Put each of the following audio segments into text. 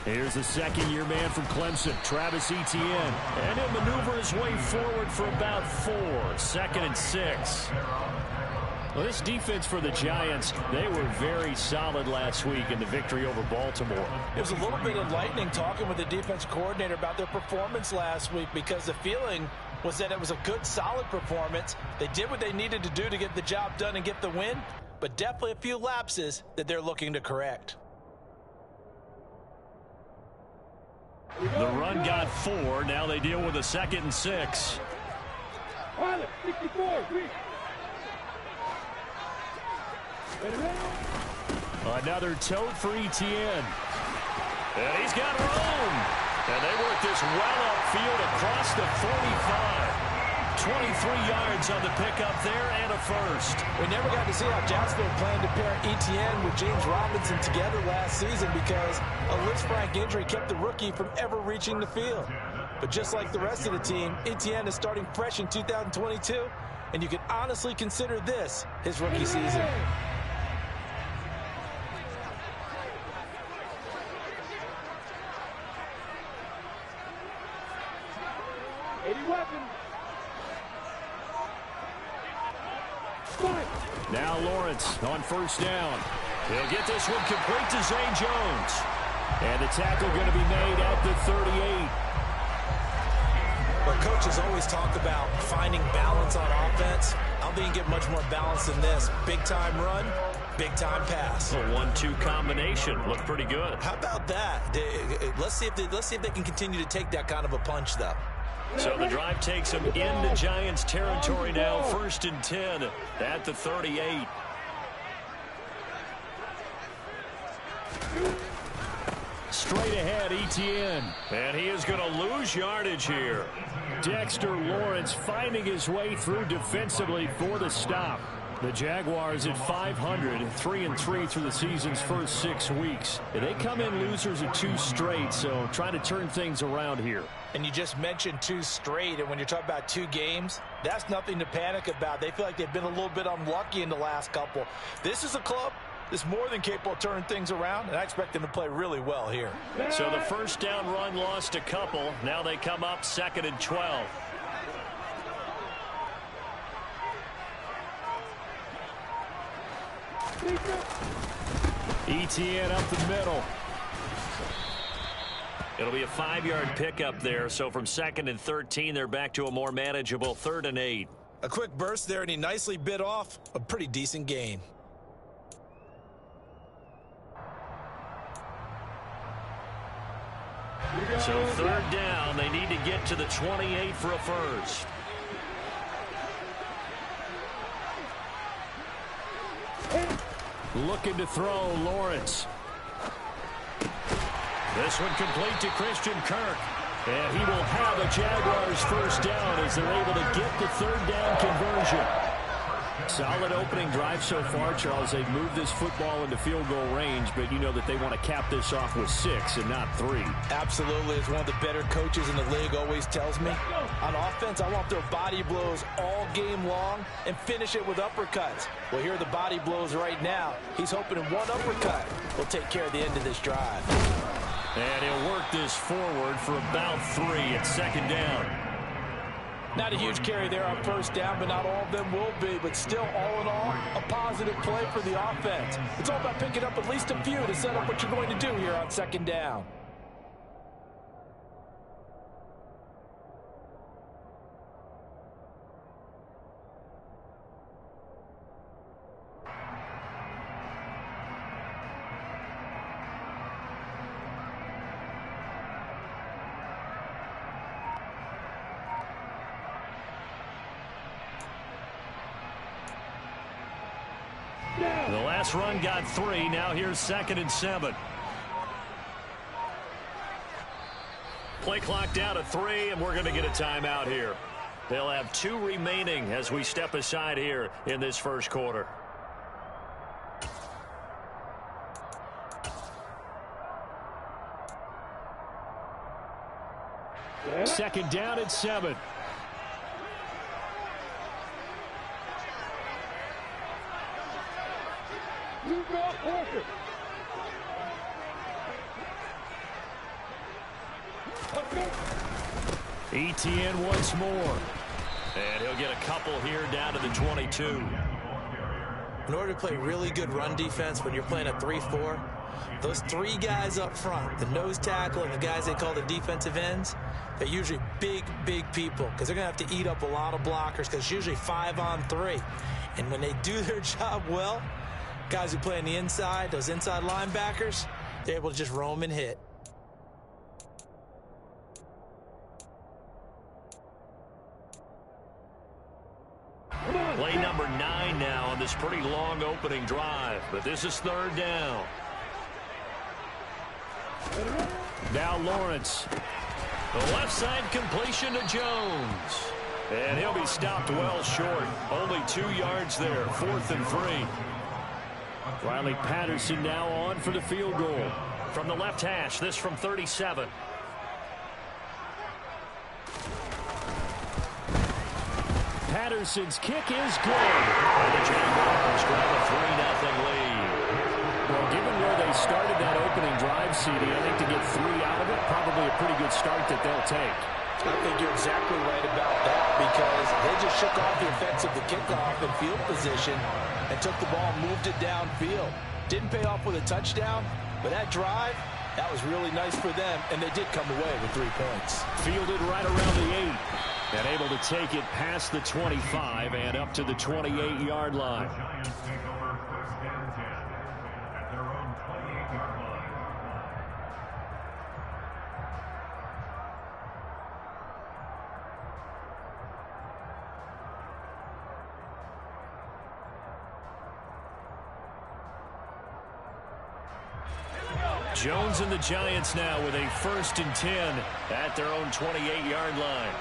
Here's the second-year man from Clemson, Travis Etienne. And he'll maneuver his way forward for about 4. 2nd and 6. Well, this defense for the Giants, they were very solid last week in the victory over Baltimore. It was a little bit enlightening talking with the defense coordinator about their performance last week, because the feeling was that it was a good, solid performance. They did what they needed to do to get the job done and get the win, but definitely a few lapses that they're looking to correct. The run got 4. Now they deal with a 2nd and 6. Another tote for Etienne. And he's got room. And they work this well upfield across the 45. 23 yards on the pickup there and a first. We never got to see how Jacksonville planned to pair Etienne with James Robinson together last season, because a Lisfranc injury kept the rookie from ever reaching the field. But just like the rest of the team, Etienne is starting fresh in 2022, and you can honestly consider this his rookie season. Now Lawrence on first down. He'll get this one complete to Zay Jones. And the tackle going to be made at the 38. Well, coaches always talk about finding balance on offense. I don't think you get much more balance than this. Big-time run, big-time pass. A 1-2 combination. Looked pretty good. How about that? Let's see if they can continue to take that kind of a punch, though. So the drive takes them into Giants territory now. 1st and 10 at the 38. Straight ahead, Etienne. And he is going to lose yardage here. Dexter Lawrence finding his way through defensively for the stop. The Jaguars at 500 and 3-3 through the season's first 6 weeks. They come in losers of 2 straight, so trying to turn things around here. And you just mentioned 2 straight, and when you're talking about 2 games, that's nothing to panic about. They feel like they've been a little bit unlucky in the last couple. This is a club that's more than capable of turning things around, and I expect them to play really well here. So the first down run lost a couple. Now they come up 2nd and 12. Etienne up the middle. It'll be a 5-yard pickup there. So from 2nd and 13, they're back to a more manageable 3rd and 8. A quick burst there, and he nicely bit off a pretty decent gain. So 3rd down, they need to get to the 28 for a first. Looking to throw, Lawrence. This one complete to Christian Kirk. And he will have a Jaguars first down as they're able to get the 3rd down conversion. Solid opening drive so far, Charles. They've moved this football into field goal range, but you know that they want to cap this off with 6 and not 3. Absolutely. As one of the better coaches in the league always tells me, on offense, I want their body blows all game long and finish it with uppercuts. Well, here are the body blows right now. He's hoping one uppercut will take care of the end of this drive. And he'll work this forward for about 3 at 2nd down. Not a huge carry there on first down, but not all of them will be. But still, all in all, a positive play for the offense. It's all about picking up at least a few to set up what you're going to do here on 2nd down. The last run got 3. Now here's 2nd and 7. Play clock down to 3, and we're going to get a timeout here. They'll have 2 remaining as we step aside here in this first quarter. Second down at 7. Etienne once more. And he'll get a couple here down to the 22. In order to play really good run defense when you're playing a 3-4, those three guys up front, the nose tackle and the guys they call the defensive ends, they're usually big, big people because they're going to have to eat up a lot of blockers because it's usually 5-on-3. And when they do their job well, guys who play on the inside, those inside linebackers, they're able to just roam and hit. Play number 9 now on this pretty long opening drive, but this is third down. Now Lawrence. The left side completion to Jones. And he'll be stopped well short. Only 2 yards there, 4th and 3. Riley Patterson now on for the field goal. From the left hash, this from 37. Patterson's kick is good. And the Jaguars grab a 3-0 lead. Well, given where they started that opening drive, CD, I think to get 3 out of it, probably a pretty good start that they'll take. I think you're exactly right about that because they just shook off the effects of the kickoff and field position and took the ball and moved it downfield. Didn't pay off with a touchdown, but that drive, that was really nice for them, and they did come away with 3 points. Fielded right around the 8. And able to take it past the 25 and up to the 28-yard line. Jones and the Giants now with a 1st and 10 at their own 28-yard line.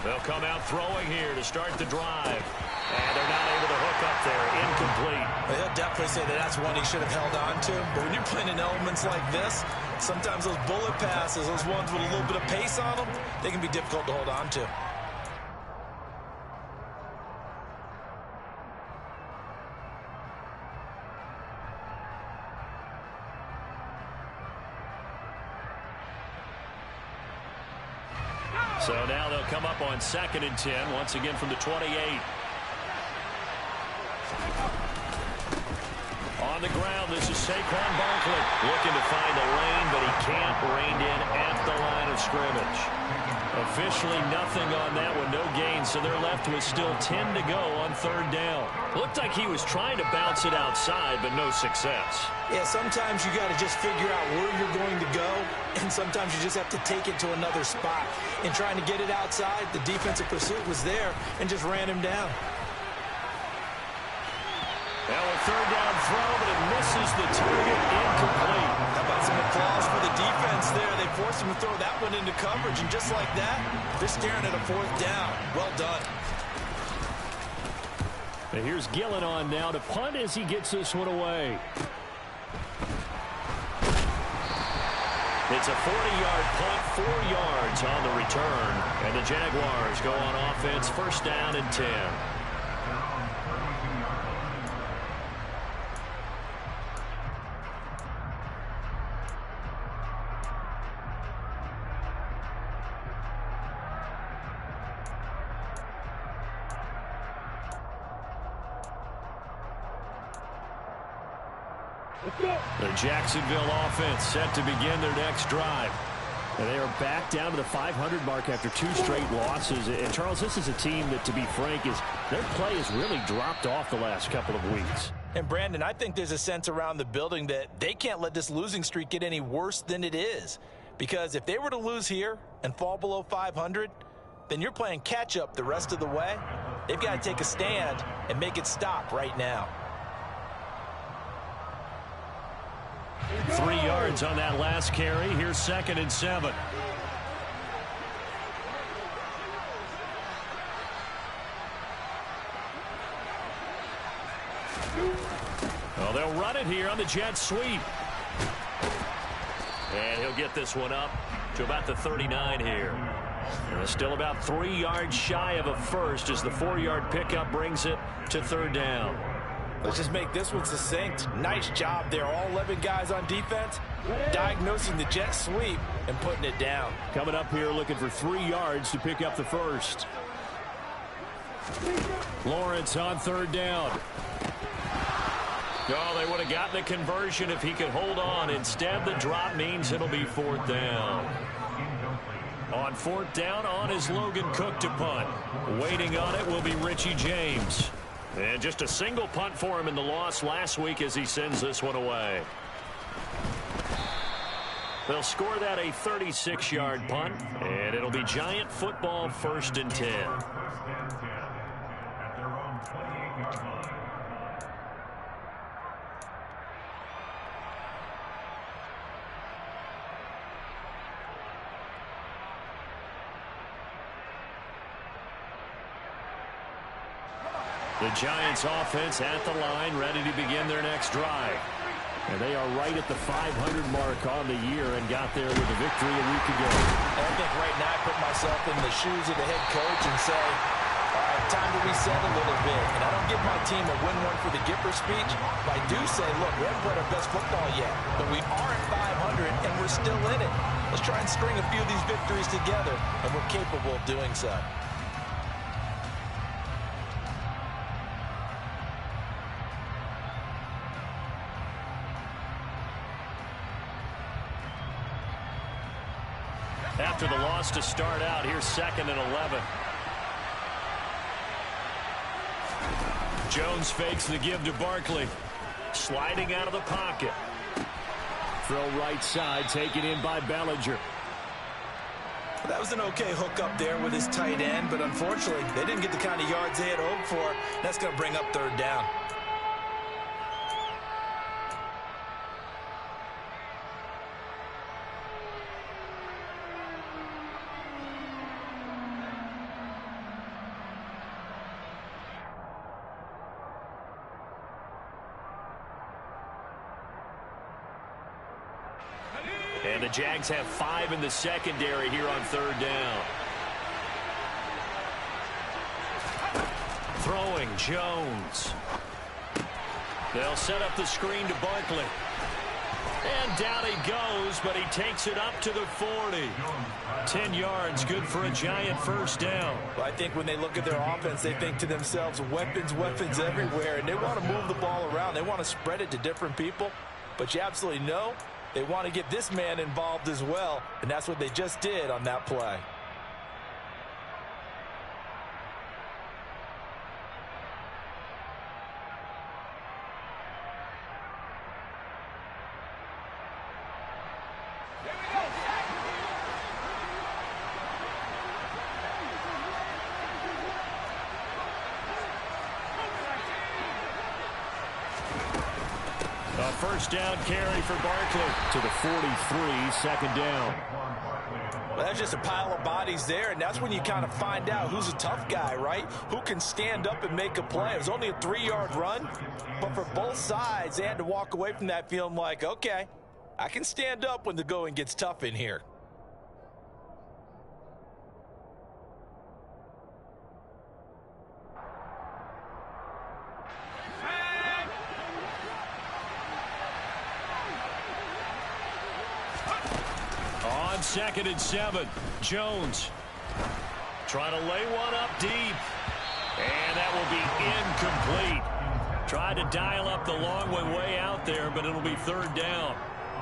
They'll come out throwing here to start the drive. And they're not able to hook up there. Incomplete. Well, he'll definitely say that that's one he should have held on to. But when you're playing in elements like this, sometimes those bullet passes, those ones with a little bit of pace on them, they can be difficult to hold on to. So now they'll come up on 2nd and 10, once again from the 28. On the ground, this is Saquon Barkley looking to find a lane, but he can't rein in at the line of scrimmage. Officially nothing on that one, no gain, so they're left with still 10 to go on 3rd down. Looked like he was trying to bounce it outside, but no success. Yeah, sometimes you got to just figure out where you're going to go, and sometimes you just have to take it to another spot. In trying to get it outside, the defensive pursuit was there and just ran him down. Now a 3rd down throw, but it misses the target, incomplete. How about some applause for the defense there? They forced him to throw that one into coverage, and just like that, they're staring at a 4th down. Well done. And here's Gillen on now to punt as he gets this one away. It's a 40-yard punt, 4 yards on the return. And the Jaguars go on offense, 1st down and 10. The Jacksonville offense set to begin their next drive. And they are back down to the 500 mark after 2 straight losses. And, Charles, this is a team that, to be frank, their play has really dropped off the last couple of weeks. And, Brandon, I think there's a sense around the building that they can't let this losing streak get any worse than it is. Because if they were to lose here and fall below 500, then you're playing catch-up the rest of the way. They've got to take a stand and make it stop right now. 3 yards on that last carry. Here's 2nd and 7. Well, they'll run it here on the jet sweep. And he'll get this one up to about the 39 here. And still about 3 yards shy of a first as the 4-yard pickup brings it to 3rd down. Let's just make this one succinct. Nice job there. All 11 guys on defense, diagnosing the jet sweep and putting it down. Coming up here looking for 3 yards to pick up the first. Lawrence on 3rd down. Oh, they would have gotten a conversion if he could hold on. Instead, the drop means it'll be 4th down. On 4th down, on is Logan Cook to punt. Waiting on it will be Richie James. And just a single punt for him in the loss last week as he sends this one away. They'll score that a 36-yard punt, and it'll be Giant football 1st and 10. The Giants offense at the line, ready to begin their next drive. And they are right at the 500 mark on the year and got there with a victory a week ago. And I think right now I put myself in the shoes of the head coach and say, all right, time to reset a little bit. And I don't give my team a win one for the Gipper speech, but I do say, look, we haven't played our best football yet, but we are at 500 and we're still in it. Let's try and string a few of these victories together, and we're capable of doing so. After the loss to start out, here's 2nd and 11. Jones fakes the give to Barkley. Sliding out of the pocket. Throw right side, taken in by Bellinger. That was an okay hook up there with his tight end, but unfortunately, they didn't get the kind of yards they had hoped for. That's going to bring up 3rd down. And the Jags have 5 in the secondary here on 3rd down. Throwing Jones. They'll set up the screen to Barkley. And down he goes, but he takes it up to the 40. 10 yards, good for a Giant 1st down. Well, I think when they look at their offense, they think to themselves, weapons, weapons everywhere. And they want to move the ball around. They want to spread it to different people. But you absolutely know they want to get this man involved as well, and that's what they just did on that play. A 1st down carry for Barkley to the 43, 2nd down. Well, that's just a pile of bodies there, and that's when you kind of find out who's a tough guy, right? Who can stand up and make a play. It was only a 3-yard run, but for both sides, they had to walk away from that feeling like, okay, I can stand up when the going gets tough in here. On 2nd and 7, Jones trying to lay one up deep. And that will be incomplete. Tried to dial up the long way out there, but it'll be 3rd down.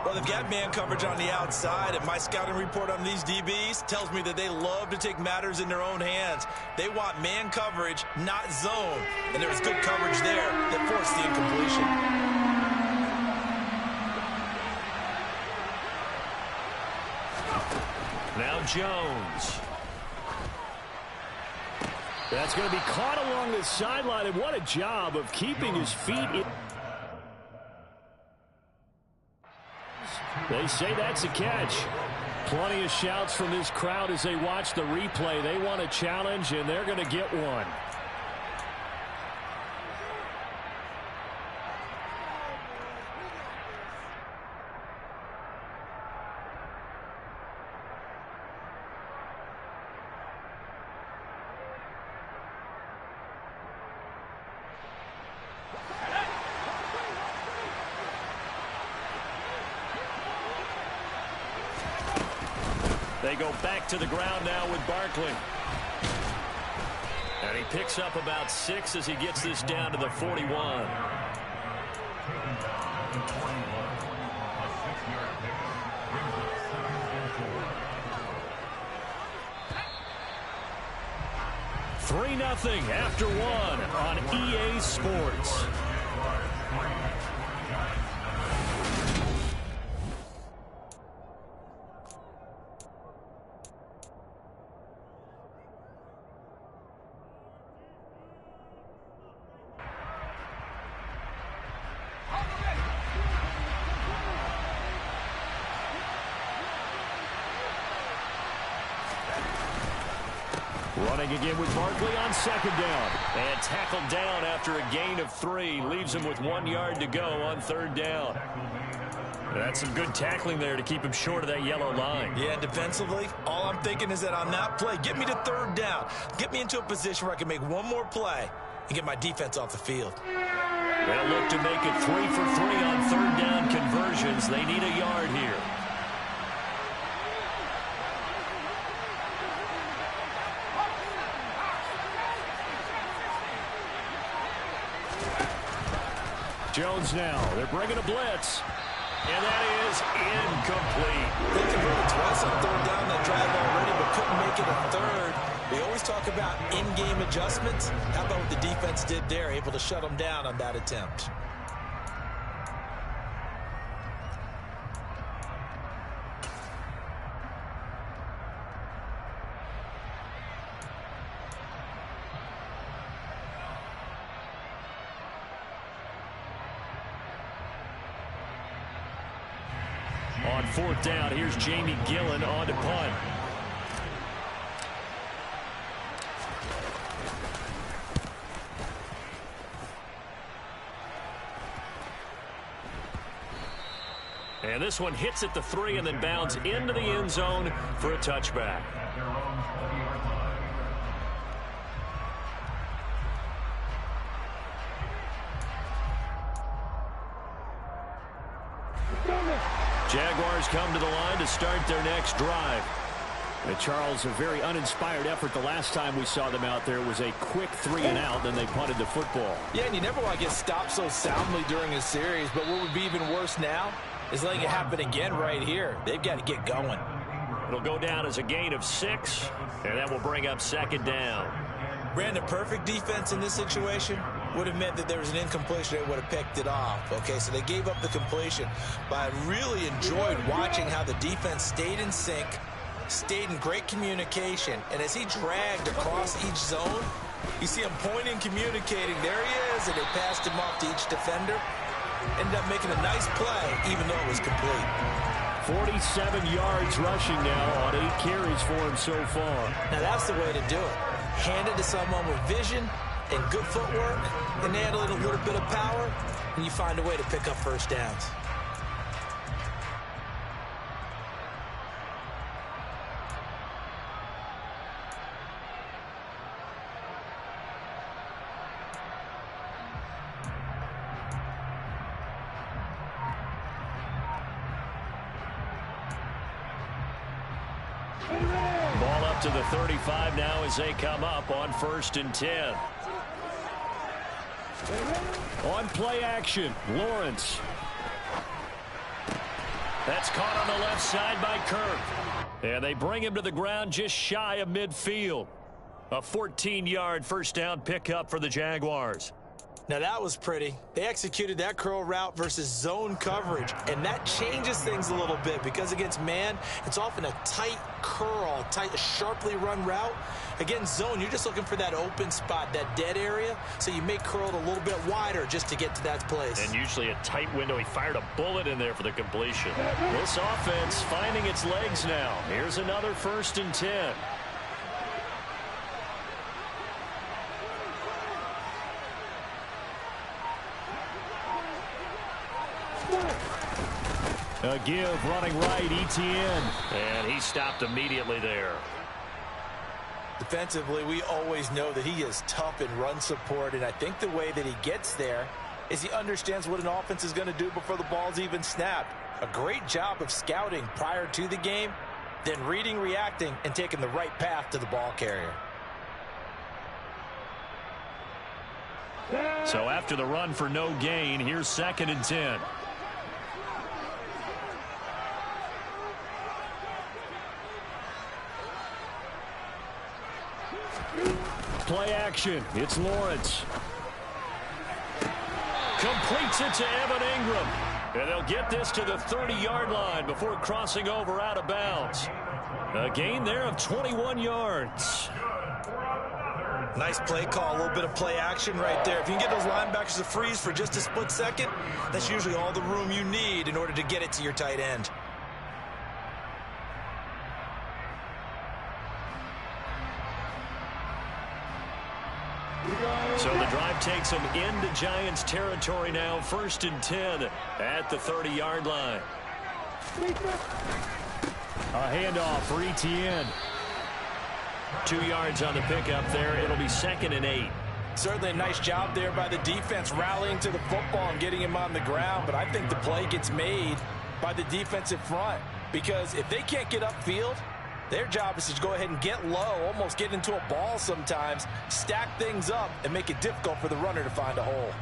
Well, they've got man coverage on the outside, and my scouting report on these DBs tells me that they love to take matters in their own hands. They want man coverage, not zone. And there was good coverage there that forced the incompletion. Now Jones. That's going to be caught along the sideline, and what a job of keeping his feet in. They say that's a catch. Plenty of shouts from this crowd as they watch the replay. They want a challenge, and they're going to get one. They go back to the ground now with Barkley. And he picks up about 6 as he gets this down to the 41. Three 0 after one on EA Sports. Running again with Barkley on second down. And tackled down after a gain of 3. Leaves him with 1 yard to go on third down. That's some good tackling there to keep him short of that yellow line. Yeah, defensively, all I'm thinking is that on that play, get me to third down. Get me into a position where I can make one more play and get my defense off the field. They'll look to make it 3 for 3 on third down conversions. They need a yard here. Jones now. They're bringing a blitz. And that is incomplete. They converted twice on third down that drive already, but couldn't make it a third. We always talk about in-game adjustments. How about what the defense did there, able to shut them down on that attempt? On fourth down, here's Jamie Gillen on to punt. And this one hits at the 3 and then bounds into the end zone for a touchback. Jaguars come to the line to start their next drive. And Charles, a very uninspired effort the last time we saw them out there. It was a quick 3 and out, then they punted the football. Yeah, and you never want to get stopped so soundly during a series, but what would be even worse now is letting it happen again right here. They've got to get going. It'll go down as a gain of 6, and that will bring up second down. Brandon, perfect defense in this situation would have meant that there was an incompletion. They would have picked it off. Okay, so they gave up the completion. But I really enjoyed watching how the defense stayed in sync, stayed in great communication, and as he dragged across each zone, you see him pointing, communicating. There he is, and they passed him off to each defender. Ended up making a nice play, even though it was complete. 47 yards rushing now on 8 carries for him so far. Now that's the way to do it. Hand it to someone with vision and good footwork, and add a little bit of power, and you find a way to pick up first downs. Ball up to the 35 now as they come up on 1st and 10. On play action, Lawrence. That's caught on the left side by Kirk. And they bring him to the ground just shy of midfield. A 14-yard first down pickup for the Jaguars. Now that was pretty. They executed that curl route versus zone coverage, and that changes things a little bit because against man, it's often a tight curl, tight, sharply run route. Against zone, you're just looking for that open spot, that dead area, so you make curl it a little bit wider just to get to that place. And usually a tight window. He fired a bullet in there for the completion. This offense finding its legs now. Here's another 1st and 10. A give running right, Etienne. And he stopped immediately there. Defensively, we always know that he is tough in run support, and I think the way that he gets there is he understands what an offense is going to do before the ball's even snapped. A great job of scouting prior to the game, then reading, reacting, and taking the right path to the ball carrier. So after the run for no gain, here's 2nd and 10. Play action. It's Lawrence. Completes it to Evan Ingram. And they'll get this to the 30-yard line before crossing over out of bounds. A gain there of 21 yards. Nice play call, a little bit of play action right there. If you can get those linebackers to freeze for just a split second, that's usually all the room you need in order to get it to your tight end. So the drive takes them into Giants territory now. 1st and 10 at the 30-yard line. A handoff for Etienne. 2 yards on the pickup there. It'll be 2nd and 8. Certainly a nice job there by the defense rallying to the football and getting him on the ground. But I think the play gets made by the defensive front, because if they can't get upfield, their job is to go ahead and get low, almost get into a ball sometimes, stack things up, and make it difficult for the runner to find a hole.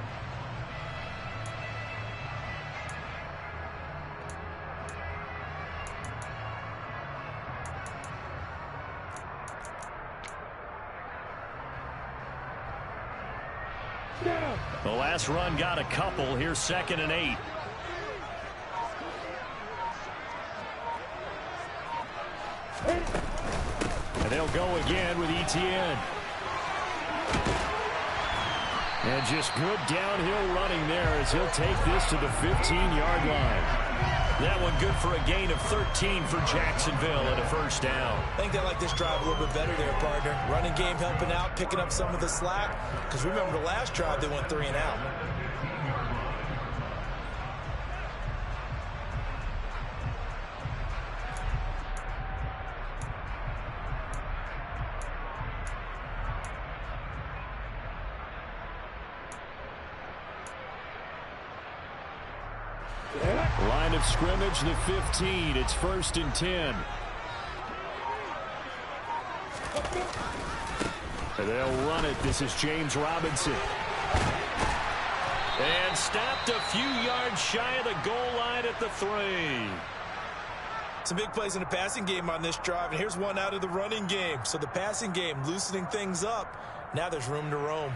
The last run got a couple. Here's 2nd and 8. And they'll go again with Etienne. And just good downhill running there as he'll take this to the 15-yard line. That one good for a gain of 13 for Jacksonville and a 1st down. I think they like this drive a little bit better there, partner. Running game helping out, picking up some of the slack. Because remember the last drive, they went 3 and out. Line of scrimmage, the 15. It's 1st and 10. And they'll run it. This is James Robinson. And stopped a few yards shy of the goal line at the 3. Some big plays in the passing game on this drive, and here's one out of the running game. So the passing game loosening things up. Now there's room to roam.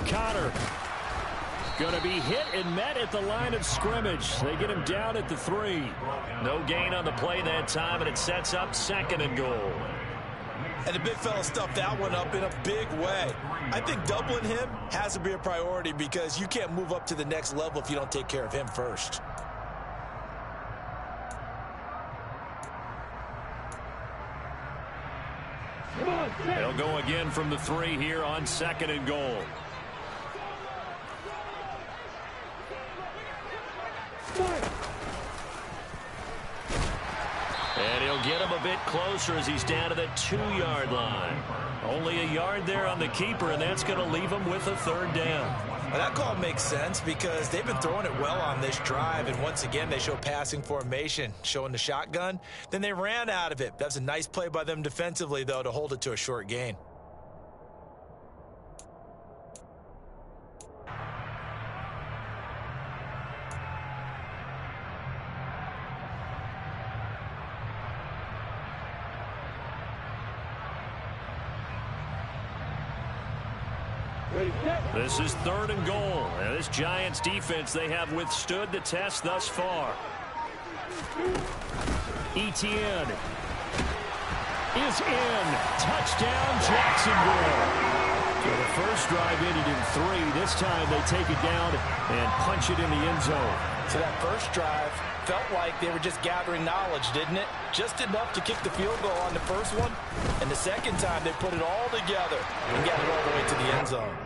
Connor going to be hit and met at the line of scrimmage. They get him down at the 3. No gain on the play that time, and it sets up 2nd and goal. And the big fella stuffed that one up in a big way. I think doubling him has to be a priority, because you can't move up to the next level if you don't take care of him first. They'll go again from the 3 here on 2nd and goal. And he'll get him a bit closer as he's down to the 2-yard line. Only a yard there on the keeper, and that's going to leave him with a 3rd down. Well, that call makes sense because they've been throwing it well on this drive, and once again they show passing formation, showing the shotgun. Then they ran out of it. That's a nice play by them defensively, though, to hold it to a short gain. This is 3rd and goal. And this Giants defense, they have withstood the test thus far. Etienne is in. Touchdown, Jacksonville. So the first drive ended in 3. This time they take it down and punch it in the end zone. So that first drive felt like they were just gathering knowledge, didn't it? Just enough to kick the field goal on the first one. And the second time they put it all together and got it all the way to the end zone.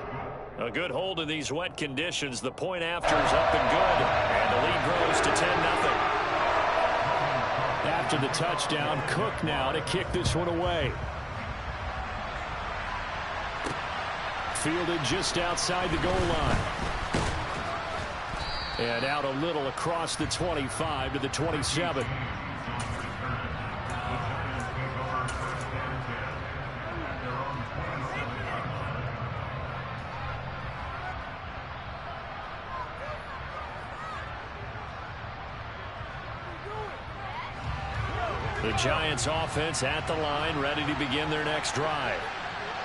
A good hold in these wet conditions. The point after is up and good. And the lead grows to 10-0. After the touchdown, Cook now to kick this one away. Fielded just outside the goal line. And out a little across the 25 to the 27. The Giants offense at the line, ready to begin their next drive.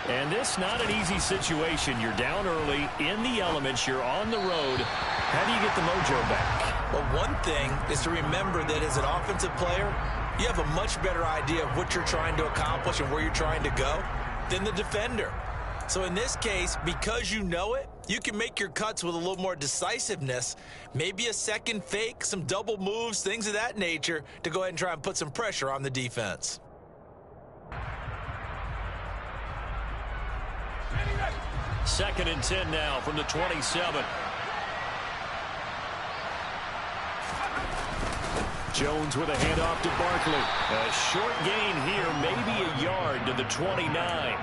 And this not an easy situation. You're down early, in the elements, you're on the road. How do you get the mojo back? Well, one thing is to remember that as an offensive player, you have a much better idea of what you're trying to accomplish and where you're trying to go than the defender. So in this case, because you know it, you can make your cuts with a little more decisiveness, maybe a second fake, some double moves, things of that nature, to go ahead and try and put some pressure on the defense. Second and 10 now from the 27. Jones with a handoff to Barkley. A short gain here, maybe a yard to the 29.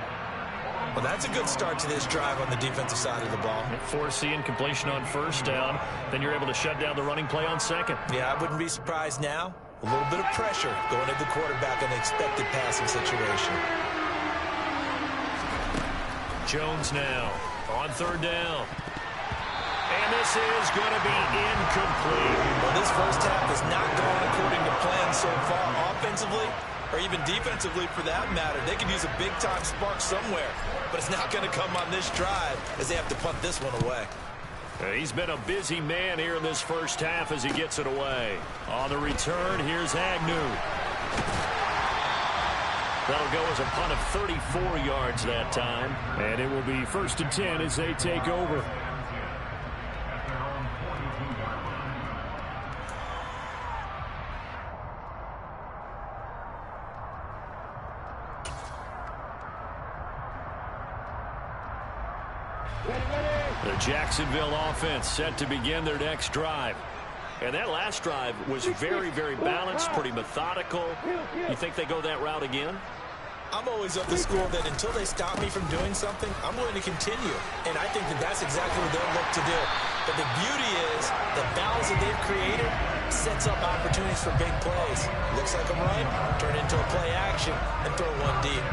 Well, that's a good start to this drive on the defensive side of the ball. Forcing completion on first down. Then you're able to shut down the running play on second. Yeah, I wouldn't be surprised now. A little bit of pressure going to the quarterback in an expected passing situation. Jones now on third down. And this is going to be incomplete. Well, this first half has not gone according to plan so far offensively or even defensively for that matter. They could use a big-time spark somewhere, but it's not going to come on this drive as they have to punt this one away. He's been a busy man here in this first half as he gets it away. On the return, here's Agnew. That'll go as a punt of 34 yards that time. And it will be first and 10 as they take over. The Jacksonville offense set to begin their next drive. And that last drive was very, very balanced, pretty methodical. You think they go that route again? I'm always of the school that until they stop me from doing something, I'm going to continue. And I think that that's exactly what they'll look to do. But the beauty is the balance that they've created sets up opportunities for big plays. Looks like a run, turn into a play action, and throw one deep.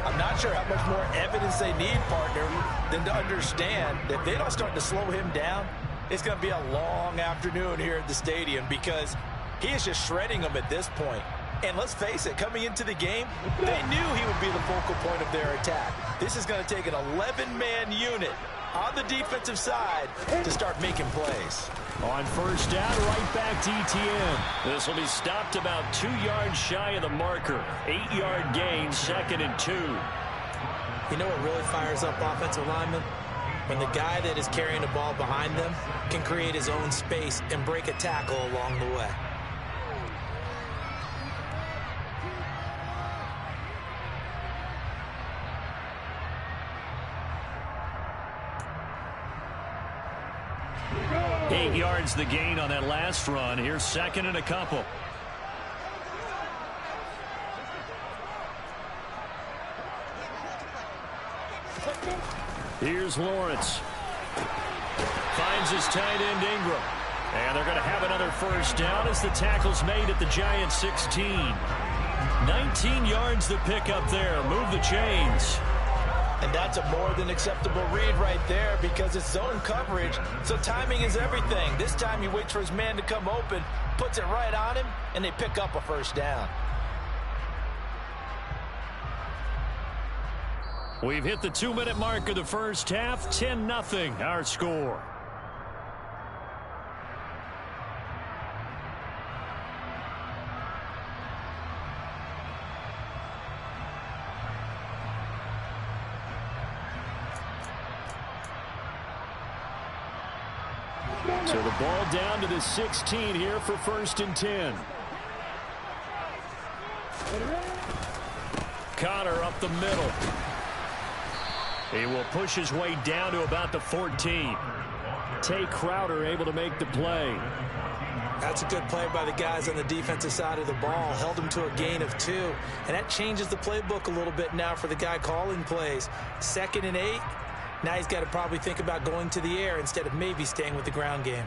I'm not sure how much more evidence they need, partner, than to understand that if they don't start to slow him down, it's going to be a long afternoon here at the stadium because he is just shredding them at this point. And let's face it, coming into the game, they knew he would be the focal point of their attack. This is going to take an 11-man unit on the defensive side to start making plays. On first down, right back to ETN. This will be stopped about 2 yards shy of the marker. 8-yard gain, 2nd and 2. You know what really fires up offensive linemen? When the guy that is carrying the ball behind them can create his own space and break a tackle along the way. Eight yards the gain on that last run. Here's second and a couple. Here's Lawrence. Finds his tight end Ingram. And they're going to have another first down as the tackle's made at the Giants 16. 19 yards the pick up there. Move the chains. And that's a more than acceptable read right there because it's zone coverage, so timing is everything. This time he waits for his man to come open, puts it right on him, and they pick up a first down. We've hit the 2-minute mark of the first half. 10-0 our score. So the ball down to the 16 here for 1st and 10. Connor up the middle. He will push his way down to about the 14. Tay Crowder able to make the play. That's a good play by the guys on the defensive side of the ball. Held him to a gain of 2. And that changes the playbook a little bit now for the guy calling plays. 2nd and 8. Now he's got to probably think about going to the air instead of maybe staying with the ground game.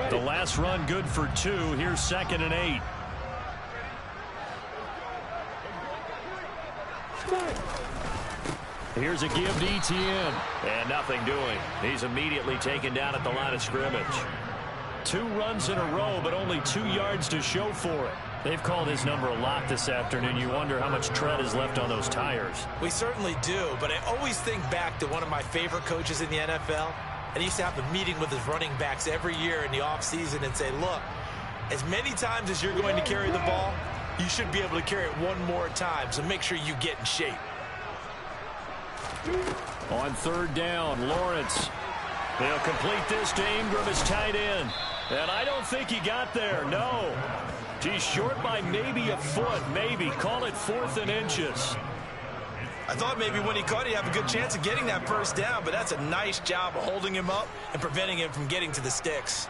The last run good for 2. Here's 2nd and 8. Here's a give to Etienne. And nothing doing. He's immediately taken down at the line of scrimmage. 2 runs in a row, but only 2 yards to show for it. They've called his number a lot this afternoon. You wonder how much tread is left on those tires. We certainly do, but I always think back to one of my favorite coaches in the NFL. And he used to have a meeting with his running backs every year in the offseason and say, look, as many times as you're going to carry the ball, you should be able to carry it one more time, so make sure you get in shape. On 3rd down, Lawrence. They'll complete this to Ingram as tight end. And I don't think he got there, no. He's short by maybe a foot, maybe. Call it 4th and inches. I thought maybe when he caught it, he'd have a good chance of getting that 1st down, but that's a nice job of holding him up and preventing him from getting to the sticks.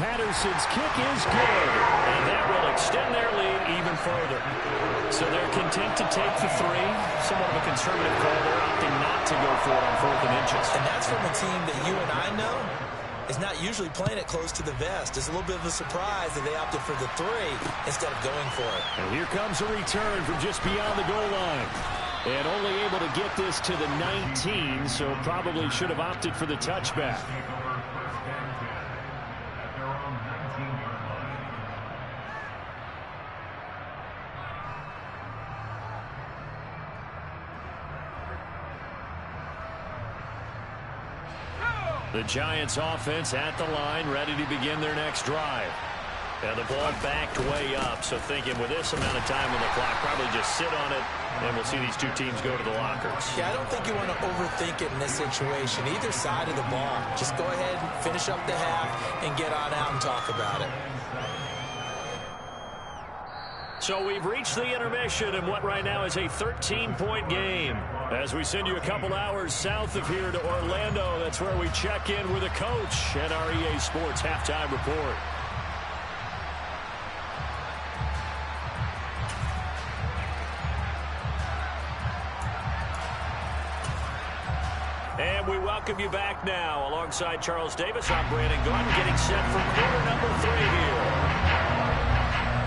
Patterson's kick is good, and that will extend their lead even further. So they're content to take the 3. Somewhat of a conservative call. They're opting not to go for it on 4th and inches. And that's from a team that you and I know is not usually playing it close to the vest. It's a little bit of a surprise that they opted for the 3 instead of going for it. And here comes a return from just beyond the goal line. And only able to get this to the 19, so probably should have opted for the touchback. The Giants offense at the line, ready to begin their next drive. And the ball backed way up, so thinking with this amount of time on the clock, probably just sit on it, and we'll see these 2 teams go to the lockers. Yeah, I don't think you want to overthink it in this situation. Either side of the ball. Just go ahead, finish up the half, and get on out and talk about it. So we've reached the intermission in what right now is a 13-point game. As we send you a couple hours south of here to Orlando, that's where we check in with a coach and our EA Sports halftime report. And we welcome you back now. Alongside Charles Davis, I'm Brandon Gaudin, getting set for quarter number 3 here.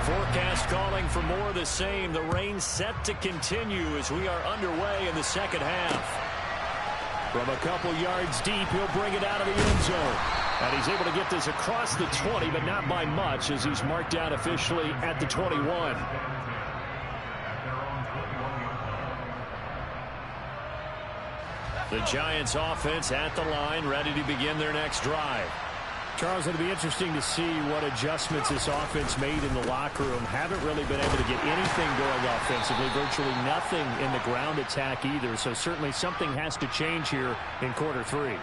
Forecast calling for more of the same. The rain set to continue as we are underway in the 2nd half. From a couple yards deep, he'll bring it out of the end zone. And he's able to get this across the 20, but not by much, as he's marked down officially at the 21. The Giants offense at the line, ready to begin their next drive. Charles, it'll be interesting to see what adjustments this offense made in the locker room. Haven't really been able to get anything going offensively, virtually nothing in the ground attack either. So certainly something has to change here in quarter 3.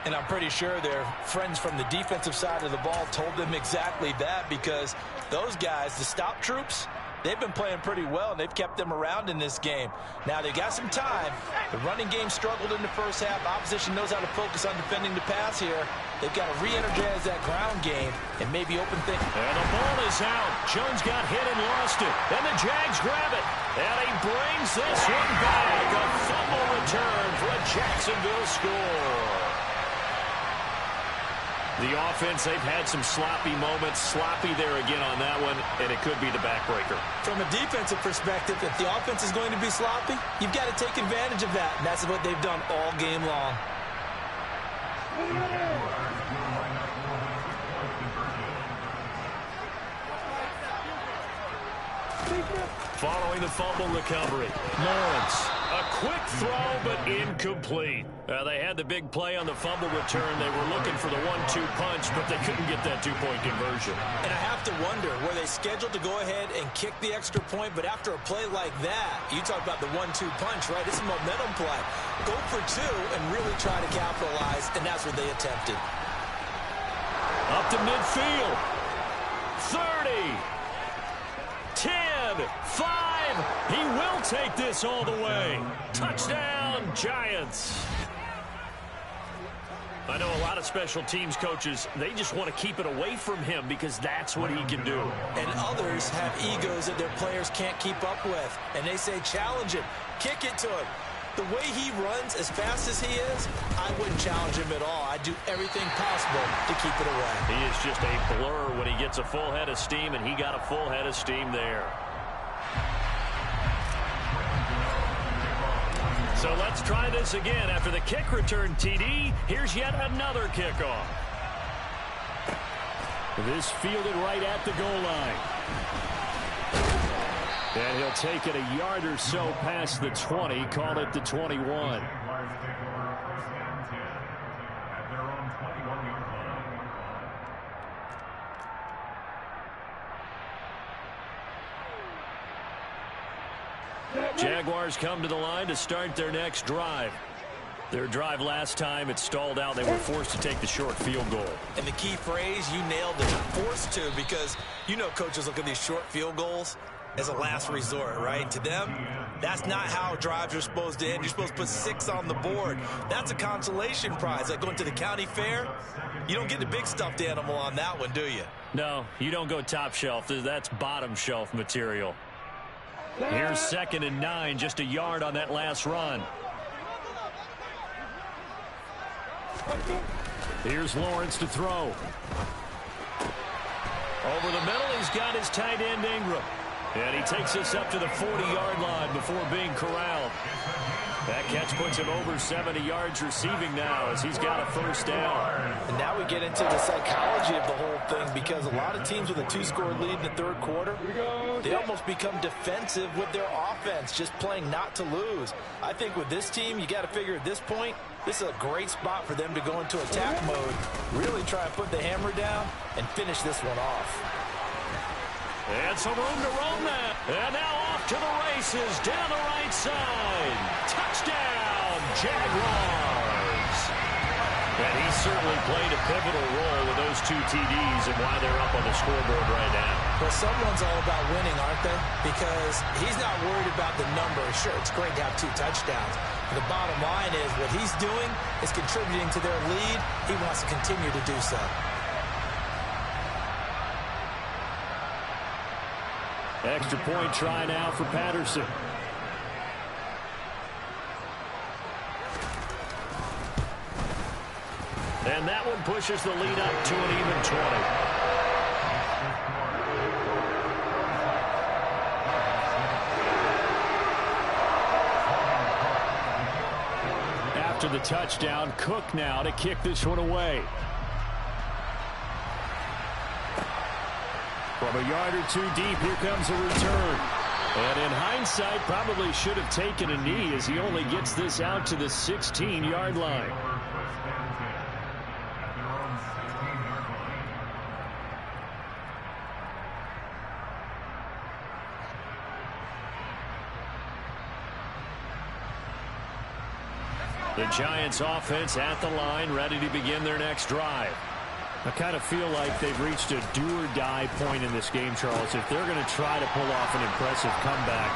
And I'm pretty sure their friends from the defensive side of the ball told them exactly that, because those guys, the stop troops, they've been playing pretty well, and they've kept them around in this game. Now, they got some time. The running game struggled in the first half. Opposition knows how to focus on defending the pass here. They've got to re-energize that ground game and maybe open things. And the ball is out. Jones got hit and lost it. And the Jags grab it. And he brings this one back. A fumble return for a Jacksonville score. The offense, they've had some sloppy moments. Sloppy there again on that one, and it could be the backbreaker. From a defensive perspective, if the offense is going to be sloppy, you've got to take advantage of that, and that's what they've done all game long. Following the fumble recovery, Lawrence. A quick throw, but incomplete. They had the big play on the fumble return. They were looking for the 1-2 punch, but they couldn't get that two-point conversion. And I have to wonder, were they scheduled to go ahead and kick the extra point, but after a play like that, you talk about the 1-2 punch, right? It's a momentum play. Go for two and really try to capitalize, and that's what they attempted. Up to midfield. 30. 10, 5, he will take this all the way. Touchdown, Giants. I know a lot of special teams coaches, they just want to keep it away from him because that's what he can do. And others have egos that their players can't keep up with. And they say, challenge him, kick it to him. The way he runs as fast as he is, I wouldn't challenge him at all. I'd do everything possible to keep it away. He is just a blur when he gets a full head of steam, and he got a full head of steam there. So let's try this again. After the kick return TD, here's yet another kickoff. This fielded right at the goal line. And he'll take it a yard or so past the 20, call it the 21. Jaguars come to the line to start their next drive. Their drive last time, it stalled out. They were forced to take the short field goal. And the key phrase, you nailed it, forced to, because you know coaches look at these short field goals as a last resort, right? To them, that's not how drives are supposed to end. You're supposed to put 6 on the board. That's a consolation prize. Like going to the county fair, you don't get the big stuffed animal on that one, do you? No, you don't go top shelf. That's bottom shelf material. Here's 2nd and 9, just a yard on that last run. Here's Lawrence to throw. Over the middle, he's got his tight end Ingram. And he takes this up to the 40-yard line before being corralled. That catch puts him over 70 yards receiving now as he's got a first down. And now we get into the psychology of the whole thing, because a lot of teams with a 2-score lead in the third quarter, they almost become defensive with their offense, just playing not to lose. I think with this team, you got to figure at this point, this is a great spot for them to go into attack mode, really try and put the hammer down and finish this one off. And some room to roam that. And now off to the races down the right side. Touchdown, Jaguars. And he certainly played a pivotal role with those 2 TDs and why they're up on the scoreboard right now. Well, someone's all about winning, aren't they? Because he's not worried about the number. Sure, it's great to have 2 touchdowns. But the bottom line is what he's doing is contributing to their lead. He wants to continue to do so. Extra point try now for Patterson. And that one pushes the lead up to an even 20. After the touchdown, Cook now to kick this one away. From a yard or 2 deep, here comes a return. And in hindsight, probably should have taken a knee as he only gets this out to the 16-yard line. The Giants offense at the line, ready to begin their next drive. I kind of feel like they've reached a do-or-die point in this game, Charles. If they're going to try to pull off an impressive comeback,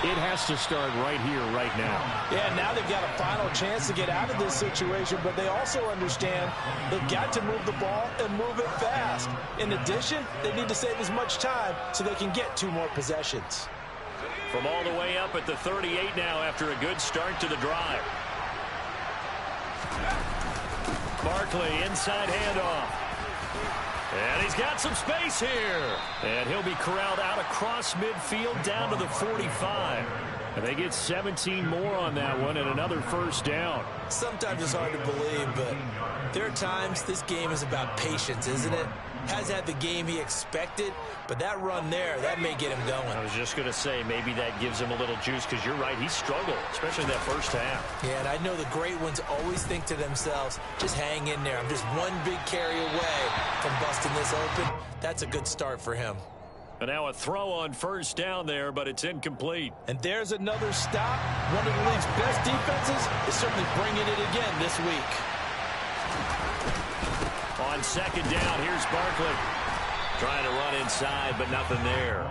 it has to start right here, right now. Yeah, now they've got a final chance to get out of this situation, but they also understand they've got to move the ball and move it fast. In addition, they need to save as much time so they can get 2 more possessions. From all the way up at the 38 now after a good start to the drive. Barkley, inside handoff. And he's got some space here. And he'll be corralled out across midfield down to the 45. And they get 17 more on that one and another first down. Sometimes it's hard to believe, but there are times this game is about patience, isn't it? Has had the game he expected, but that run there, that may get him going. I was just going to say, maybe that gives him a little juice, because you're right, he struggled, especially in that first half. Yeah, and I know the great ones always think to themselves, just hang in there. I'm just one big carry away from busting this open. That's a good start for him. And now a throw on first down there, but it's incomplete. And there's another stop. One of the league's best defenses is certainly bringing it again this week. On second down, here's Barkley. Trying to run inside, but nothing there.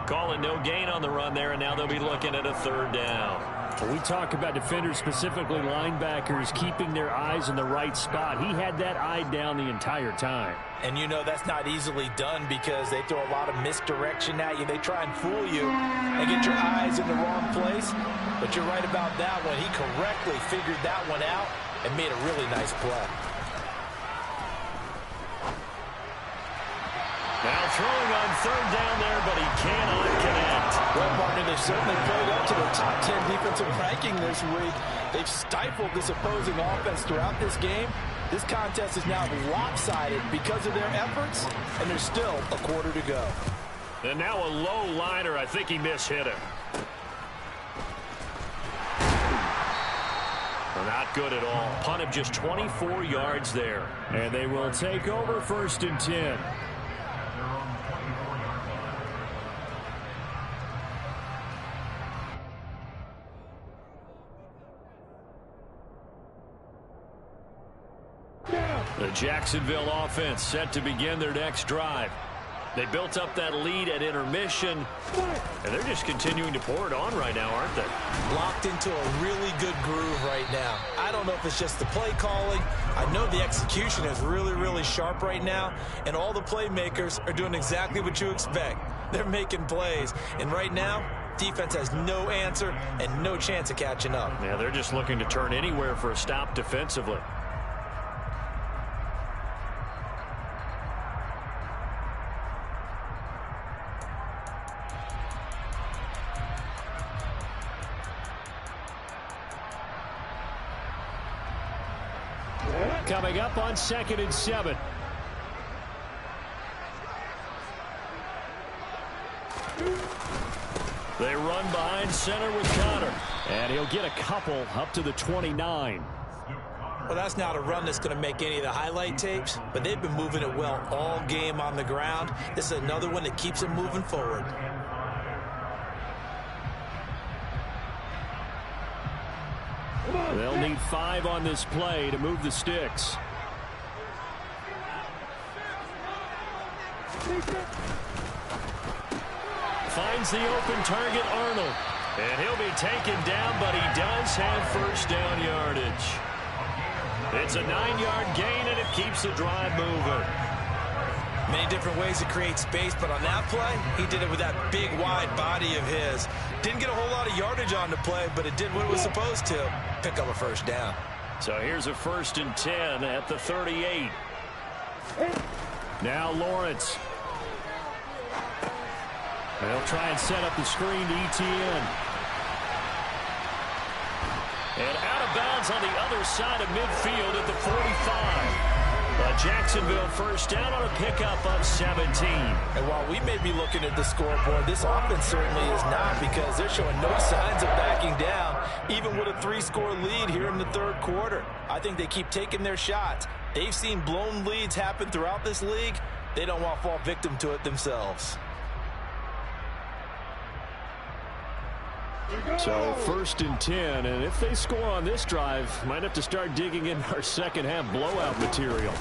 Calling no gain on the run there, and now they'll be looking at a third down. When we talk about defenders, specifically linebackers, keeping their eyes in the right spot. He had that eye down the entire time. And you know that's not easily done because they throw a lot of misdirection at you. They try and fool you and get your eyes in the wrong place. But you're right about that one. He correctly figured that one out and made a really nice play. Now throwing on third down there, but he cannot connect. Well, partner, they've certainly played up to their top 10 defensive ranking this week. They've stifled this opposing offense throughout this game. This contest is now lopsided because of their efforts, and there's still a quarter to go. And now a low liner. I think he mishit him. Well, not good at all. Punt of just 24 yards there. And they will take over first and 10. The Jacksonville offense set to begin their next drive. They built up that lead at intermission, and they're just continuing to pour it on right now, aren't they? Locked into a really good groove right now. I don't know if it's just the play calling. I know the execution is really, really sharp right now, and all the playmakers are doing exactly what you expect. They're making plays, and right now, defense has no answer and no chance of catching up. Yeah, they're just looking to turn anywhere for a stop defensively. Coming up on 2nd and 7. They run behind center with Connor. And he'll get a couple up to the 29. Well, that's not a run that's going to make any of the highlight tapes, but they've been moving it well all game on the ground. This is another one that keeps them moving forward. They'll need 5 on this play to move the sticks. Finds the open target, Arnold. And he'll be taken down, but he does have first down yardage. It's a 9-yard gain, and it keeps the drive moving. Many different ways to create space, but on that play, he did it with that big, wide body of his. Didn't get a whole lot of yardage on the play, but it did what it was supposed to. Pick up a first down. So here's a 1st and 10 at the 38. Now Lawrence. They'll try and set up the screen to ETN. And out of bounds on the other side of midfield at the 45. A Jacksonville first down on a pickup of 17. And while we may be looking at the scoreboard, this offense certainly is not, because they're showing no signs of backing down, even with a 3-score lead here in the third quarter. I think they keep taking their shots. They've seen blown leads happen throughout this league. They don't want to fall victim to it themselves. So 1st and 10, and if they score on this drive, might have to start digging in our second half blowout material.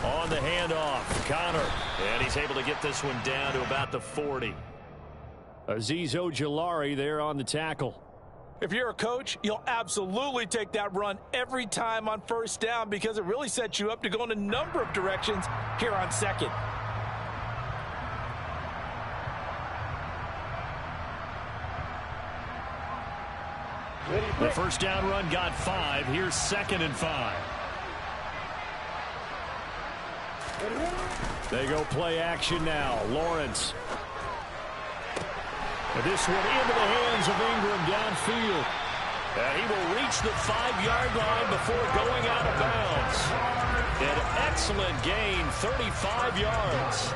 On the handoff, Connor, and he's able to get this one down to about the 40. Azeez Ojulari there on the tackle. If you're a coach, you'll absolutely take that run every time on first down, because it really sets you up to go in a number of directions here on second. The first down run got 5. Here's 2nd and 5. They go play action now. Lawrence. This one into the hands of Ingram downfield. And he will reach the 5-yard line before going out of bounds. An excellent gain, 35 yards.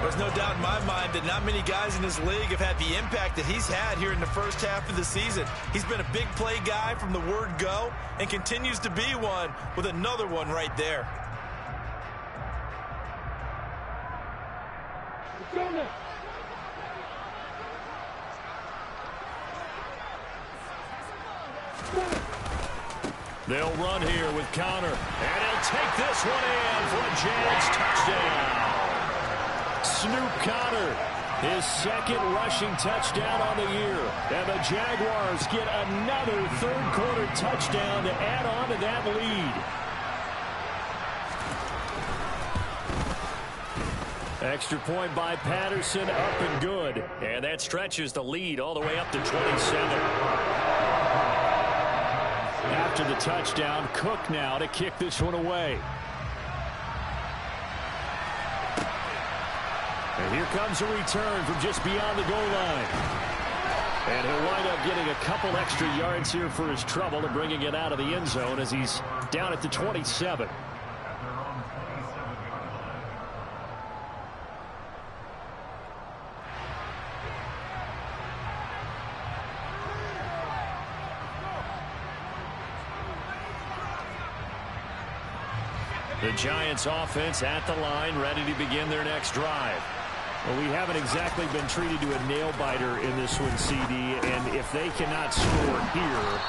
There's no doubt in my mind that not many guys in this league have had the impact that he's had here in the first half of the season. He's been a big play guy from the word go and continues to be one with another one right there. They'll run here with Conner. And he'll take this one in for a Jags touchdown. Snoop Conner, his second rushing touchdown on the year. And the Jaguars get another third-quarter touchdown to add on to that lead. Extra point by Patterson, up and good. And that stretches the lead all the way up to 27. After the touchdown, Cook now to kick this one away. And here comes a return from just beyond the goal line. And he'll wind up getting a couple extra yards here for his trouble and bringing it out of the end zone as he's down at the 27. The Giants offense at the line, ready to begin their next drive. Well, we haven't exactly been treated to a nail-biter in this one, CD, and if they cannot score here,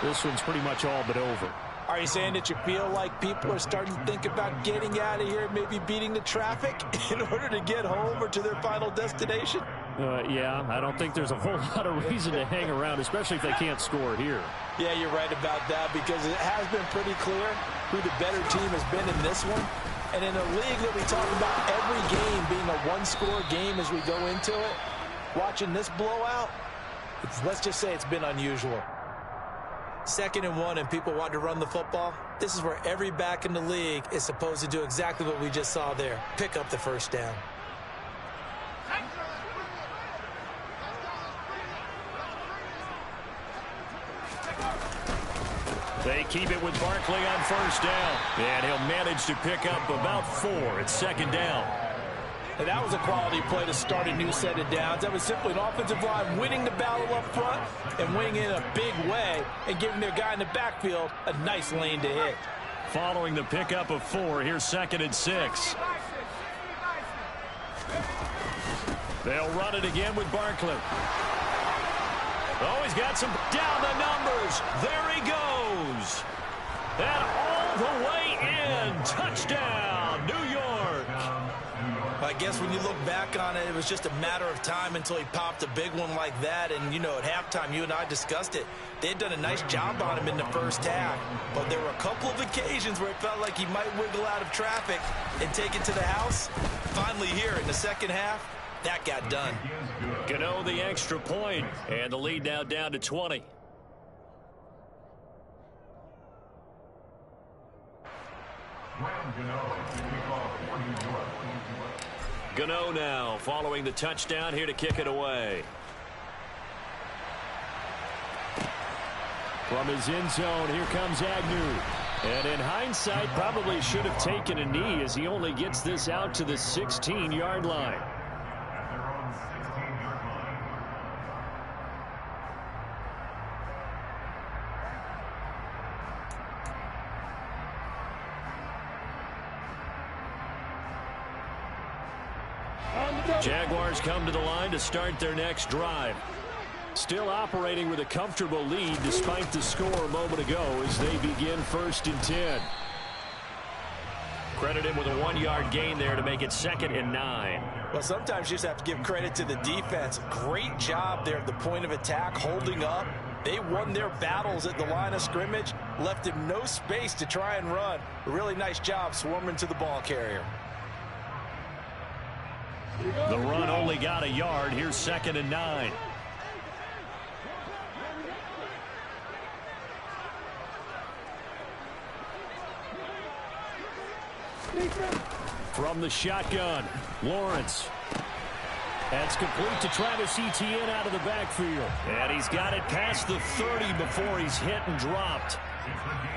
this one's pretty much all but over. Are you saying that you feel like people are starting to think about getting out of here, maybe beating the traffic in order to get home or to their final destination? Yeah, I don't think there's a whole lot of reason to hang around, especially if they can't score here. Yeah, you're right about that because it has been pretty clear who the better team has been in this one. And in a league that we talk about every game being a one-score game as we go into it, watching this blowout, let's just say it's been unusual. 2nd and 1 and people want to run the football. This is where every back in the league is supposed to do exactly what we just saw there. Pick up the first down. They keep it with Barkley on first down. And he'll manage to pick up about 4 at 2nd down. And that was a quality play to start a new set of downs. That was simply an offensive line winning the battle up front and winning in a big way and giving their guy in the backfield a nice lane to hit. Following the pickup of 4, here's 2nd and 6. They'll run it again with Barkley. Oh, he's got some down the numbers. There he goes. And all the way in. Touchdown, New York. I guess when you look back on it, it was just a matter of time until he popped a big one like that. And, you know, at halftime, you and I discussed it. They had done a nice job on him in the first half. But there were a couple of occasions where it felt like he might wiggle out of traffic and take it to the house. Finally here in the second half, that got done. Gano the extra point, and the lead now down to 20. Gano now following the touchdown here to kick it away. From his end zone, here comes Agnew. And in hindsight, probably should have taken a knee as he only gets this out to the 16-yard line. Jaguars come to the line to start their next drive. Still operating with a comfortable lead despite the score a moment ago as they begin 1st and 10. Credit him with a 1-yard gain there to make it 2nd and 9. Well, sometimes you just have to give credit to the defense. Great job there at the point of attack, holding up. They won their battles at the line of scrimmage, left him no space to try and run. A really nice job swarming to the ball carrier. The run only got a yard. Here's 2nd and 9. From the shotgun, Lawrence. That's complete to Travis Etienne out of the backfield. And he's got it past the 30 before he's hit and dropped.